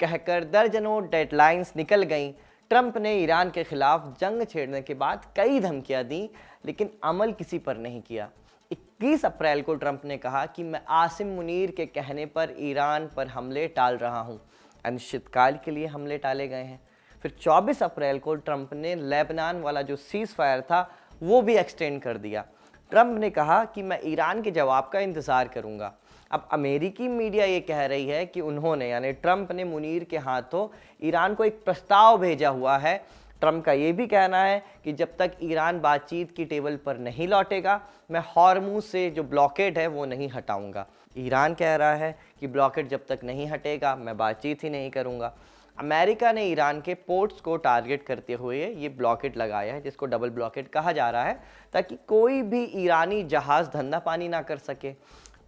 कहकर दर्जनों डेडलाइंस निकल गईं। ट्रंप ने ईरान के खिलाफ जंग छेड़ने के बाद कई धमकियां दी, लेकिन अमल किसी पर नहीं किया। 21 अप्रैल को ट्रंप ने कहा कि मैं आसिम मुनीर के कहने पर ईरान पर हमले टाल रहा हूं। अनिश्चितकाल के लिए हमले टाले गए हैं। फिर 24 अप्रैल को ट्रंप ने लेबनान वाला जो सीज फायर था वो भी एक्सटेंड कर दिया। ट्रंप ने कहा कि मैं ईरान के जवाब का इंतज़ार करूंगा। अब अमेरिकी मीडिया ये कह रही है कि उन्होंने यानी ट्रंप ने मुनीर के हाथों ईरान को एक प्रस्ताव भेजा हुआ है। ट्रंप का ये भी कहना है कि जब तक ईरान बातचीत की टेबल पर नहीं लौटेगा, मैं हॉर्मूज से जो ब्लॉकेड है वो नहीं हटाऊंगा। ईरान कह रहा है कि ब्लॉकेड जब तक नहीं हटेगा मैं बातचीत ही नहीं करूंगा। अमेरिका ने ईरान के पोर्ट्स को टारगेट करते हुए ये ब्लॉकेड लगाया है, जिसको डबल ब्लॉकेड कहा जा रहा है, ताकि कोई भी ईरानी जहाज़ धंधा पानी ना कर सके।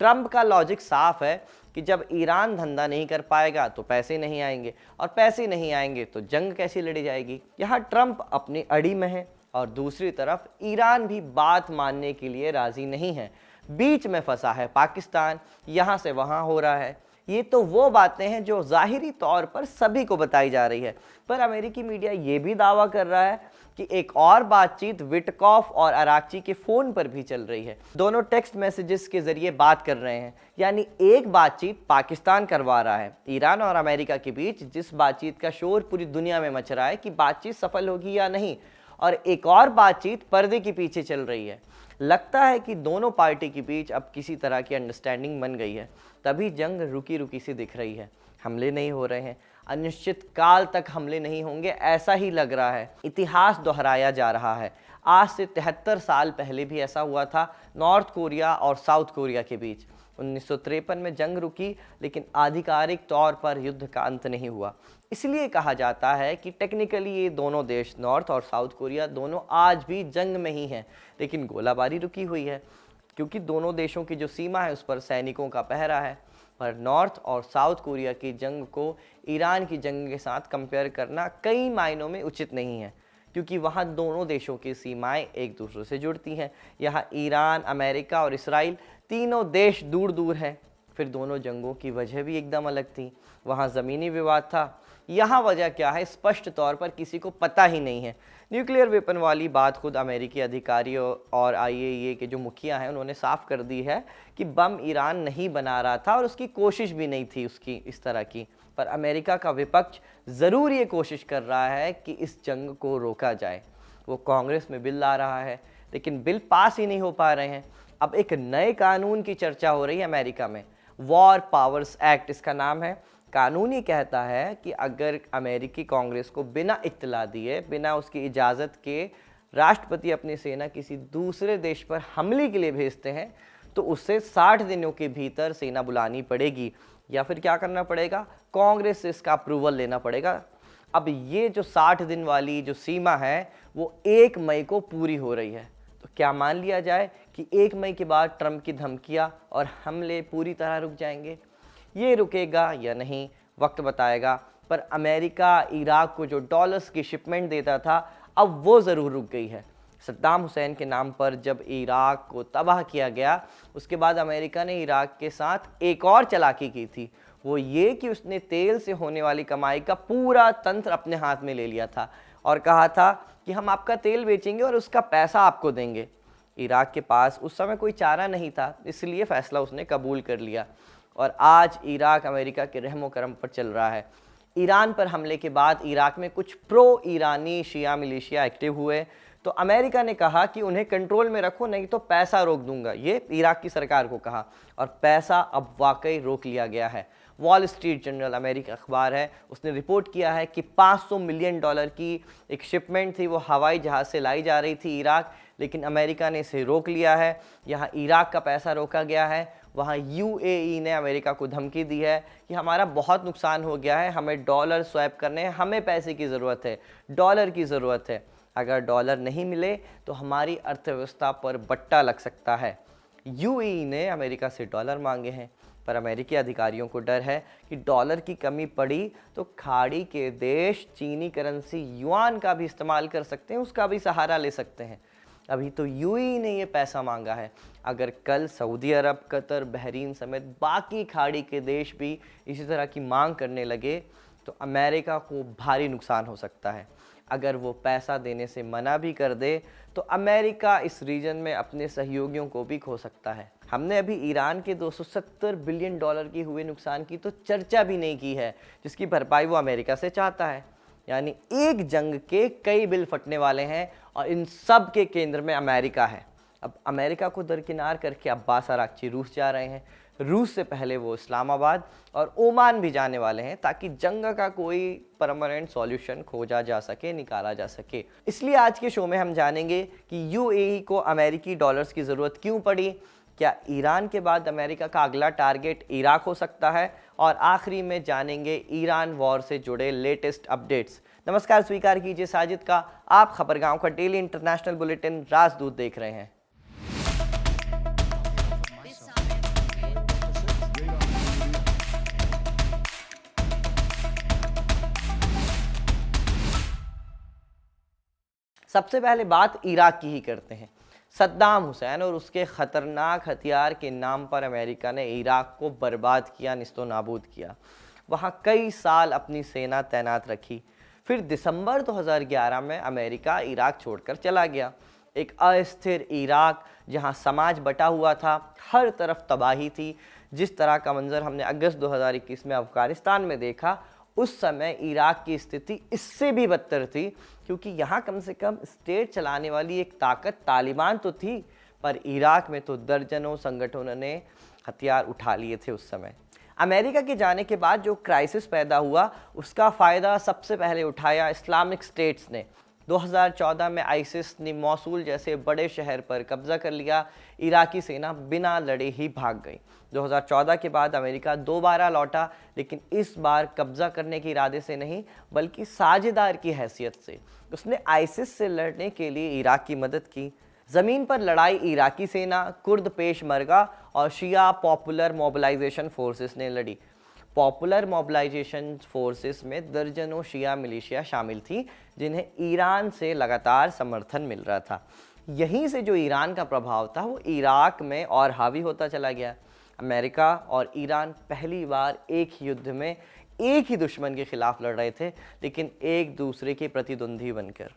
ट्रंप का लॉजिक साफ है कि जब ईरान धंधा नहीं कर पाएगा तो पैसे नहीं आएंगे, और पैसे नहीं आएंगे तो जंग कैसी लड़ी जाएगी। यहाँ ट्रंप अपनी अड़ी में है और दूसरी तरफ ईरान भी बात मानने के लिए राजी नहीं है। बीच में फंसा है पाकिस्तान, यहाँ से वहाँ हो रहा है। ये तो वो बातें हैं जो ज़ाहिरी तौर पर सभी को बताई जा रही है, पर अमेरिकी मीडिया ये भी दावा कर रहा है कि एक और बातचीत विटकॉफ और अराक्ची के फ़ोन पर भी चल रही है। दोनों टेक्स्ट मैसेजेस के ज़रिए बात कर रहे हैं, यानी एक बातचीत पाकिस्तान करवा रहा है ईरान और अमेरिका के बीच, जिस बातचीत का शोर पूरी दुनिया में मच रहा है कि बातचीत सफल होगी या नहीं, और एक और बातचीत पर्दे के पीछे चल रही है। लगता है कि दोनों पार्टी के बीच अब किसी तरह की अंडरस्टैंडिंग बन गई है, तभी जंग रुकी रुकी सी दिख रही है। हमले नहीं हो रहे हैं, अनिश्चित काल तक हमले नहीं होंगे ऐसा ही लग रहा है। इतिहास दोहराया जा रहा है। आज से 73 साल पहले भी ऐसा हुआ था नॉर्थ कोरिया और साउथ कोरिया के बीच। 1953 में जंग रुकी, लेकिन आधिकारिक तौर पर युद्ध का अंत नहीं हुआ। इसलिए कहा जाता है कि टेक्निकली ये दोनों देश, नॉर्थ और साउथ कोरिया, दोनों आज भी जंग में ही हैं, लेकिन गोलाबारी रुकी हुई है, क्योंकि दोनों देशों की जो सीमा है उस पर सैनिकों का पहरा है। पर नॉर्थ और साउथ कोरिया की जंग को ईरान की जंग के साथ कंपेयर करना कई मायनों में उचित नहीं है, क्योंकि वहाँ दोनों देशों की सीमाएं एक दूसरे से जुड़ती हैं। यहाँ ईरान, अमेरिका और इसराइल तीनों देश दूर दूर हैं। फिर दोनों जंगों की वजह भी एकदम अलग थी। वहाँ ज़मीनी विवाद था, यहाँ वजह क्या है स्पष्ट तौर पर किसी को पता ही नहीं है। न्यूक्लियर वेपन वाली बात खुद अमेरिकी अधिकारियों और आईएईए के जो मुखिया हैं उन्होंने साफ कर दी है कि बम ईरान नहीं बना रहा था और उसकी कोशिश भी नहीं थी उसकी इस तरह की। पर अमेरिका का विपक्ष ज़रूर ये कोशिश कर रहा है कि इस जंग को रोका जाए। वो कांग्रेस में बिल ला रहा है, लेकिन बिल पास ही नहीं हो पा रहे हैं। अब एक नए कानून की चर्चा हो रही है अमेरिका में, वॉर पावर्स एक्ट इसका नाम है। कानून ये कहता है कि अगर अमेरिकी कांग्रेस को बिना इत्तला दिए, बिना उसकी इजाज़त के राष्ट्रपति अपनी सेना किसी दूसरे देश पर हमले के लिए भेजते हैं, तो उससे 60 दिनों के भीतर सेना बुलानी पड़ेगी, या फिर क्या करना पड़ेगा, कांग्रेस से इसका अप्रूवल लेना पड़ेगा। अब ये जो 60 दिन वाली जो सीमा है वो 1 मई को पूरी हो रही है। तो क्या मान लिया जाए कि 1 मई के बाद ट्रंप की धमकियां और हमले पूरी तरह रुक जाएंगे? ये रुकेगा या नहीं वक्त बताएगा, पर अमेरिका इराक को जो डॉलर्स की शिपमेंट देता था अब वो ज़रूर रुक गई है। सद्दाम हुसैन के नाम पर जब इराक को तबाह किया गया, उसके बाद अमेरिका ने इराक के साथ एक और चालाकी की थी, वो ये कि उसने तेल से होने वाली कमाई का पूरा तंत्र अपने हाथ में ले लिया था और कहा था कि हम आपका तेल बेचेंगे और उसका पैसा आपको देंगे। इराक के पास उस समय कोई चारा नहीं था, इसलिए फ़ैसला उसने कबूल कर लिया, और आज इराक अमेरिका के रहमो करम पर चल रहा है। ईरान पर हमले के बाद इराक में कुछ प्रो ईरानी शिया मिलिशिया एक्टिव हुए, तो अमेरिका ने कहा कि उन्हें कंट्रोल में रखो, नहीं तो पैसा रोक दूंगा, ये इराक की सरकार को कहा, और पैसा अब वाकई रोक लिया गया है। वॉल स्ट्रीट जर्नल अमेरिकी अखबार है, उसने रिपोर्ट किया है कि $500 मिलियन की एक शिपमेंट थी, वो हवाई जहाज़ से लाई जा रही थी इराक, लेकिन अमेरिका ने इसे रोक लिया है। यहाँ इराक का पैसा रोका गया है। वहाँ यूएई ने अमेरिका को धमकी दी है कि हमारा बहुत नुकसान हो गया है, हमें डॉलर स्वैप करने हैं, हमें पैसे की ज़रूरत है, डॉलर की ज़रूरत है। अगर डॉलर नहीं मिले तो हमारी अर्थव्यवस्था पर बट्टा लग सकता है। यूएई ने अमेरिका से डॉलर मांगे हैं, पर अमेरिकी अधिकारियों को डर है कि डॉलर की कमी पड़ी तो खाड़ी के देश चीनी करेंसी युआन का भी इस्तेमाल कर सकते हैं, उसका भी सहारा ले सकते हैं। अभी तो यूएई ने ये पैसा मांगा है, अगर कल सऊदी अरब, कतर, बहरीन समेत बाकी खाड़ी के देश भी इसी तरह की मांग करने लगे तो अमेरिका को भारी नुकसान हो सकता है। अगर वो पैसा देने से मना भी कर दे तो अमेरिका इस रीजन में अपने सहयोगियों को भी खो सकता है। हमने अभी ईरान के 270 बिलियन डॉलर के हुए नुकसान की तो चर्चा भी नहीं की है, जिसकी भरपाई वो अमेरिका से चाहता है। यानी एक जंग के कई बिल फटने वाले हैं और इन सब के केंद्र में अमेरिका है। अब अमेरिका को दरकिनार करके अब्बास अराक्ची रूस जा रहे हैं। रूस से पहले वो इस्लामाबाद और ओमान भी जाने वाले हैं, ताकि जंग का कोई परमानेंट सॉल्यूशन खोजा जा सके, निकाला जा सके। इसलिए आज के शो में हम जानेंगे कि यूएई को अमेरिकी डॉलर्स की ज़रूरत क्यों पड़ी, क्या ईरान के बाद अमेरिका का अगला टारगेट इराक हो सकता है, और आखिरी में जानेंगे ईरान वॉर से जुड़े लेटेस्ट अपडेट्स। नमस्कार, स्वीकार कीजिए साजिद का। आप खबरगांव का डेली इंटरनेशनल बुलेटिन राजदूत देख रहे हैं। सबसे पहले बात इराक की ही करते हैं। सद्दाम हुसैन और उसके ख़तरनाक हथियार के नाम पर अमेरिका ने इराक को बर्बाद किया, निस्तो नाबूद किया। वहाँ कई साल अपनी सेना तैनात रखी। फिर दिसंबर 2011 में अमेरिका इराक छोड़कर चला गया। एक अस्थिर इराक जहाँ समाज बटा हुआ था, हर तरफ तबाही थी। जिस तरह का मंजर हमने अगस्त 2021 में अफ़गानिस्तान में देखा, उस समय इराक की स्थिति इससे भी बदतर थी, क्योंकि यहाँ कम से कम स्टेट चलाने वाली एक ताकत तालिबान तो थी, पर इराक में तो दर्जनों संगठनों ने हथियार उठा लिए थे उस समय। अमेरिका के जाने के बाद जो क्राइसिस पैदा हुआ, उसका फ़ायदा सबसे पहले उठाया इस्लामिक स्टेट्स ने। 2014 में आइसिस ने मौसूल जैसे बड़े शहर पर कब्जा कर लिया। इराकी सेना बिना लड़े ही भाग गई। 2014 के बाद अमेरिका दोबारा लौटा, लेकिन इस बार कब्जा करने के इरादे से नहीं, बल्कि साझेदार की हैसियत से। उसने आइसिस से लड़ने के लिए इराक की मदद की। ज़मीन पर लड़ाई इराकी सेना, कुर्द पेशमर्गा और शिया पॉपुलर मोबिलाइजेशन फोर्सेस ने लड़ी। पॉपुलर मोबिलाइजेशन फोर्सेस में दर्जनों शिया मिलिशिया शामिल थी, जिन्हें ईरान से लगातार समर्थन मिल रहा था। यहीं से जो ईरान का प्रभाव था वो इराक में और हावी होता चला गया। अमेरिका और ईरान पहली बार एक ही युद्ध में एक ही दुश्मन के खिलाफ लड़ रहे थे, लेकिन एक दूसरे के प्रतिद्वंदी बनकर।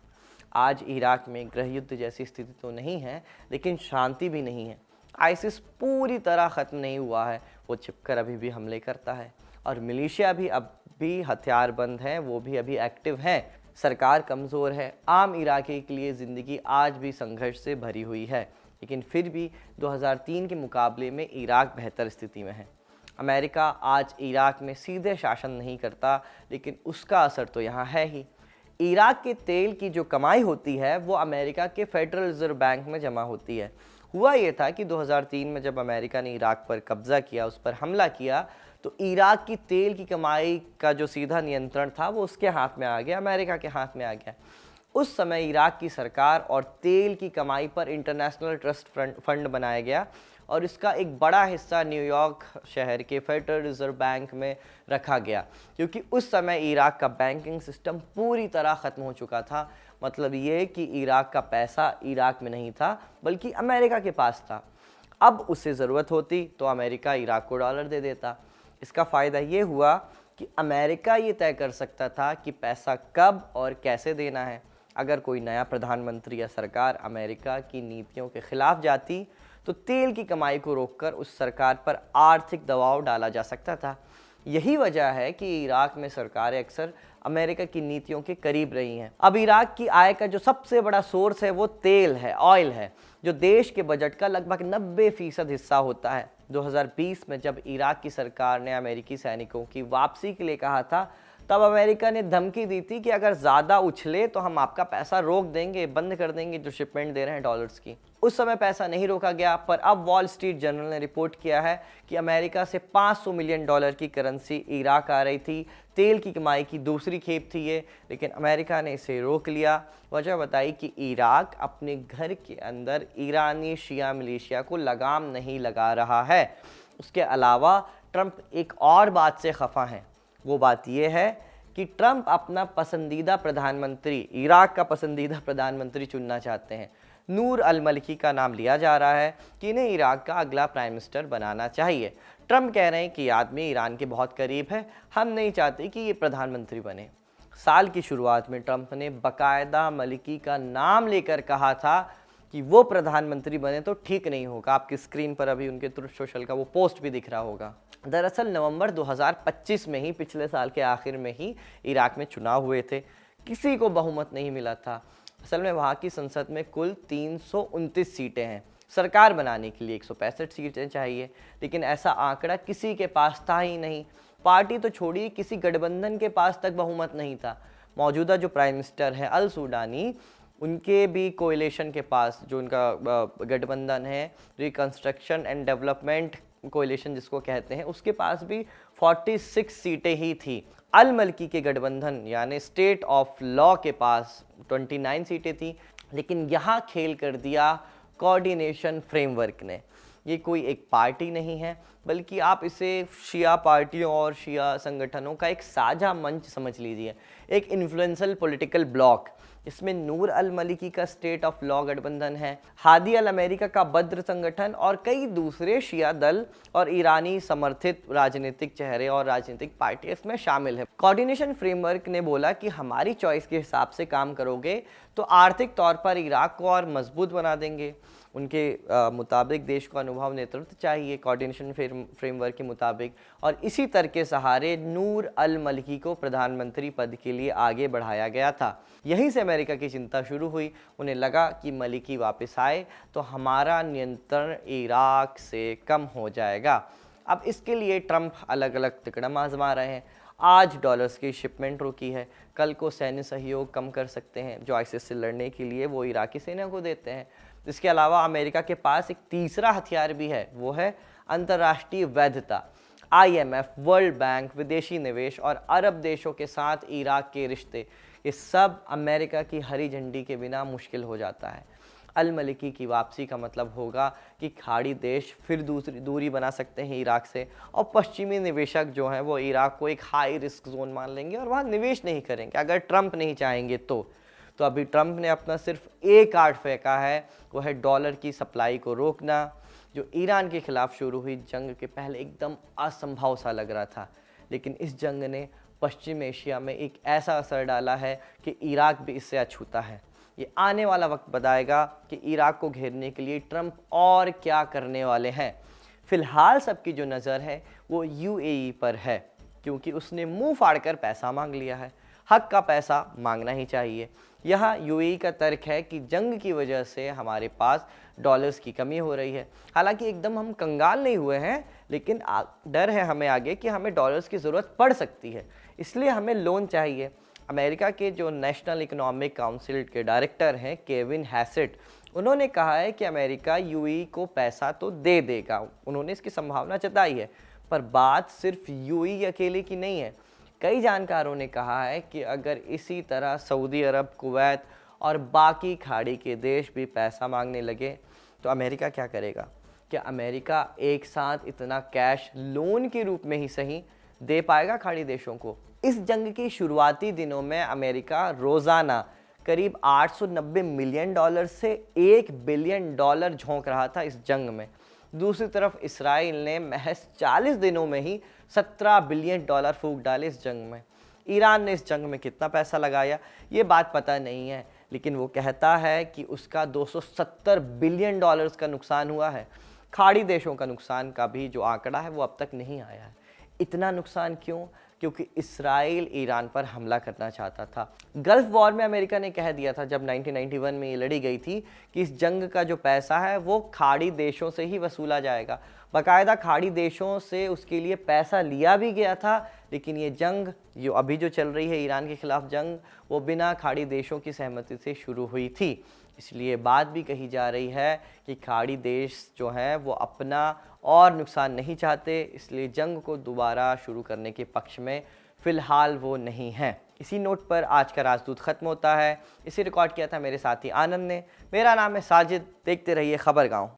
आज इराक में गृह युद्ध जैसी स्थिति तो नहीं है, लेकिन शांति भी नहीं है। आइसिस पूरी तरह ख़त्म नहीं हुआ है, वो छिपकर अभी भी हमले करता है, और मिलिशिया भी अब भी हथियारबंद हैं, वो भी अभी एक्टिव हैं। सरकार कमज़ोर है। आम इराकी के लिए ज़िंदगी आज भी संघर्ष से भरी हुई है, लेकिन फिर भी 2003 के मुकाबले में इराक बेहतर स्थिति में है। अमेरिका आज इराक में सीधे शासन नहीं करता, लेकिन उसका असर तो यहाँ है ही। इराक के तेल की जो कमाई होती है वो अमेरिका के फेडरल रिजर्व बैंक में जमा होती है। हुआ ये था कि 2003 में जब अमेरिका ने इराक पर कब्जा किया, उस पर हमला किया, तो इराक की तेल की कमाई का जो सीधा नियंत्रण था वो उसके हाथ में आ गया, अमेरिका के हाथ में आ गया। उस समय इराक की सरकार और तेल की कमाई पर इंटरनेशनल ट्रस्ट फंड बनाया गया, और इसका एक बड़ा हिस्सा न्यूयॉर्क शहर के फेडरल रिजर्व बैंक में रखा गया, क्योंकि उस समय इराक का बैंकिंग सिस्टम पूरी तरह ख़त्म हो चुका था। मतलब ये कि इराक का पैसा इराक में नहीं था, बल्कि अमेरिका के पास था। अब उसे ज़रूरत होती तो अमेरिका इराक को डॉलर दे देता। इसका फ़ायदा ये हुआ कि अमेरिका ये तय कर सकता था कि पैसा कब और कैसे देना है। अगर कोई नया प्रधानमंत्री या सरकार अमेरिका की नीतियों के खिलाफ जाती, तो तेल की कमाई को रोककर उस सरकार पर आर्थिक दबाव डाला जा सकता था। यही वजह है कि इराक में सरकारें अक्सर अमेरिका की नीतियों के करीब रही हैं। अब इराक की आय का जो सबसे बड़ा सोर्स है वो तेल है, ऑयल है, जो देश के बजट का लगभग 90% हिस्सा होता है। 2020 में जब इराक की सरकार ने अमेरिकी सैनिकों की वापसी के लिए कहा था, तब अमेरिका ने धमकी दी थी कि अगर ज़्यादा उछले तो हम आपका पैसा रोक देंगे, बंद कर देंगे जो शिपमेंट दे रहे हैं डॉलर्स की। उस समय पैसा नहीं रोका गया, पर अब वॉल स्ट्रीट जर्नल ने रिपोर्ट किया है कि अमेरिका से 500 मिलियन डॉलर की करेंसी इराक आ रही थी। तेल की कमाई की दूसरी खेप थी ये, लेकिन अमेरिका ने इसे रोक लिया। वजह बताई कि इराक अपने घर के अंदर ईरानी शिया मिलिशिया को लगाम नहीं लगा रहा है। उसके अलावा ट्रंप एक और बात से खफा हैं। वो बात यह है कि ट्रंप अपना पसंदीदा प्रधानमंत्री, इराक का पसंदीदा प्रधानमंत्री चुनना चाहते हैं। नूर अल मलिकी का नाम लिया जा रहा है कि इन्हें इराक का अगला प्राइम मिनिस्टर बनाना चाहिए। ट्रंप कह रहे हैं कि ये आदमी ईरान के बहुत करीब है, हम नहीं चाहते कि ये प्रधानमंत्री बने। साल की शुरुआत में ट्रंप ने बाकायदा मलिकी का नाम लेकर कहा था कि वो प्रधानमंत्री बने तो ठीक नहीं होगा। आपकी स्क्रीन पर अभी उनके ट्रुथ सोशल का वो पोस्ट भी दिख रहा होगा। दरअसल नवंबर 2025 में ही, पिछले साल के आखिर में ही इराक में चुनाव हुए थे। किसी को बहुमत नहीं मिला था। असल में वहाँ की संसद में कुल 329 सीटें हैं। सरकार बनाने के लिए 165 सीटें चाहिए, लेकिन ऐसा आंकड़ा किसी के पास था ही नहीं। पार्टी तो छोड़िए, किसी गठबंधन के पास तक बहुमत नहीं था। मौजूदा जो प्राइम मिनिस्टर है अल सूडानी, उनके भी कोएलिशन के पास, जो उनका गठबंधन है रिकंस्ट्रक्शन एंड डेवलपमेंट कोएलिशन जिसको कहते हैं, उसके पास भी 46 सीटें ही थी। अल मलकी के गठबंधन यानी स्टेट ऑफ लॉ के पास 29 सीटें थी। लेकिन यहाँ खेल कर दिया कोऑर्डिनेशन फ्रेमवर्क ने। ये कोई एक पार्टी नहीं है, बल्कि आप इसे शिया पार्टियों और शिया संगठनों का एक साझा मंच समझ लीजिए, एक इन्फ्लुएंशियल पॉलिटिकल ब्लॉक। इसमें नूर अल मलिकी का स्टेट ऑफ लॉ गठबंधन है, हादी अल अमेरिका का बद्र संगठन और कई दूसरे शिया दल और ईरानी समर्थित राजनीतिक चेहरे और राजनीतिक पार्टी इसमें शामिल है। कोऑर्डिनेशन फ्रेमवर्क ने बोला कि हमारी चॉइस के हिसाब से काम करोगे तो आर्थिक तौर पर इराक को और मजबूत बना देंगे। उनके मुताबिक देश को अनुभव नेतृत्व चाहिए कोऑर्डिनेशन फ्रेमवर्क के मुताबिक, और इसी तरह के सहारे नूर अल मलिकी को प्रधानमंत्री पद के लिए आगे बढ़ाया गया था। यहीं से अमेरिका की चिंता शुरू हुई। उन्हें लगा कि मलिकी वापस आए तो हमारा नियंत्रण इराक से कम हो जाएगा। अब इसके लिए ट्रंप अलग अलग तिकड़म आजमा रहे हैं। आज डॉलर्स की शिपमेंट रुकी है, कल को सैन्य सहयोग कम कर सकते हैं जो आईसिस से लड़ने के लिए वो इराकी सेना को देते हैं। इसके अलावा अमेरिका के पास एक तीसरा हथियार भी है, वो है अंतर्राष्ट्रीय वैधता। IMF, वर्ल्ड बैंक, विदेशी निवेश और अरब देशों के साथ इराक के रिश्ते, ये सब अमेरिका की हरी झंडी के बिना मुश्किल हो जाता है। अल मलिकी की वापसी का मतलब होगा कि खाड़ी देश फिर दूसरी दूरी बना सकते हैं इराक से, और पश्चिमी निवेशक जो हैं वो इराक को एक हाई रिस्क जोन मान लेंगे और वहाँ निवेश नहीं करेंगे अगर ट्रंप नहीं चाहेंगे तो अभी ट्रंप ने अपना सिर्फ एक कार्ड फेंका है, वो है डॉलर की सप्लाई को रोकना, जो ईरान के खिलाफ शुरू हुई जंग के पहले एकदम असंभव सा लग रहा था। लेकिन इस जंग ने पश्चिम एशिया में एक ऐसा असर डाला है कि इराक भी इससे अछूता है। ये आने वाला वक्त बताएगा कि इराक को घेरने के लिए ट्रंप और क्या करने वाले हैं। फिलहाल सबकी जो नज़र है वो UAE पर है, क्योंकि उसने मुंह फाड़कर पैसा मांग लिया है। हक का पैसा मांगना ही चाहिए। यहाँ UAE का तर्क है कि जंग की वजह से हमारे पास डॉलर्स की कमी हो रही है। हालांकि एकदम हम कंगाल नहीं हुए हैं, लेकिन डर है हमें आगे कि हमें डॉलर्स की ज़रूरत पड़ सकती है, इसलिए हमें लोन चाहिए। अमेरिका के जो नेशनल इकोनॉमिक काउंसिल के डायरेक्टर हैं केविन हैसेट, उन्होंने कहा है कि अमेरिका UAE को पैसा तो दे देगा, उन्होंने इसकी संभावना जताई है। पर बात सिर्फ UAE अकेले की नहीं है। कई जानकारों ने कहा है कि अगर इसी तरह सऊदी अरब, कुवैत और बाकी खाड़ी के देश भी पैसा मांगने लगे तो अमेरिका क्या करेगा? क्या अमेरिका एक साथ इतना कैश लोन के रूप में ही सही दे पाएगा खाड़ी देशों को? इस जंग की शुरुआती दिनों में अमेरिका रोज़ाना करीब 890 मिलियन डॉलर से 1 बिलियन डॉलर झोंक रहा था इस जंग में। दूसरी तरफ इसराइल ने महज 40 दिनों में ही 17 बिलियन डॉलर फूंक डाले इस जंग में। ईरान ने इस जंग में कितना पैसा लगाया ये बात पता नहीं है, लेकिन वो कहता है कि उसका 270 बिलियन डॉलर्स का नुकसान हुआ है। खाड़ी देशों का नुकसान का भी जो आंकड़ा है वो अब तक नहीं आया है। इतना नुकसान क्यों? क्योंकि इसराइल ईरान पर हमला करना चाहता था। गल्फ वॉर में अमेरिका ने कह दिया था जब 1991 में ये लड़ी गई थी कि इस जंग का जो पैसा है वो खाड़ी देशों से ही वसूला जाएगा। बाकायदा खाड़ी देशों से उसके लिए पैसा लिया भी गया था, लेकिन ये जंग जो अभी जो चल रही है ईरान के खिलाफ जंग, वो बिना खाड़ी देशों की सहमति से शुरू हुई थी। इसलिए बात भी कही जा रही है कि खाड़ी देश जो हैं वो अपना और नुकसान नहीं चाहते, इसलिए जंग को दोबारा शुरू करने के पक्ष में फ़िलहाल वो नहीं हैं। इसी नोट पर आज का राजदूत ख़त्म होता है। इसे रिकॉर्ड किया था मेरे साथी आनंद ने। मेरा नाम है साजिद। देखते रहिए खबरगांव।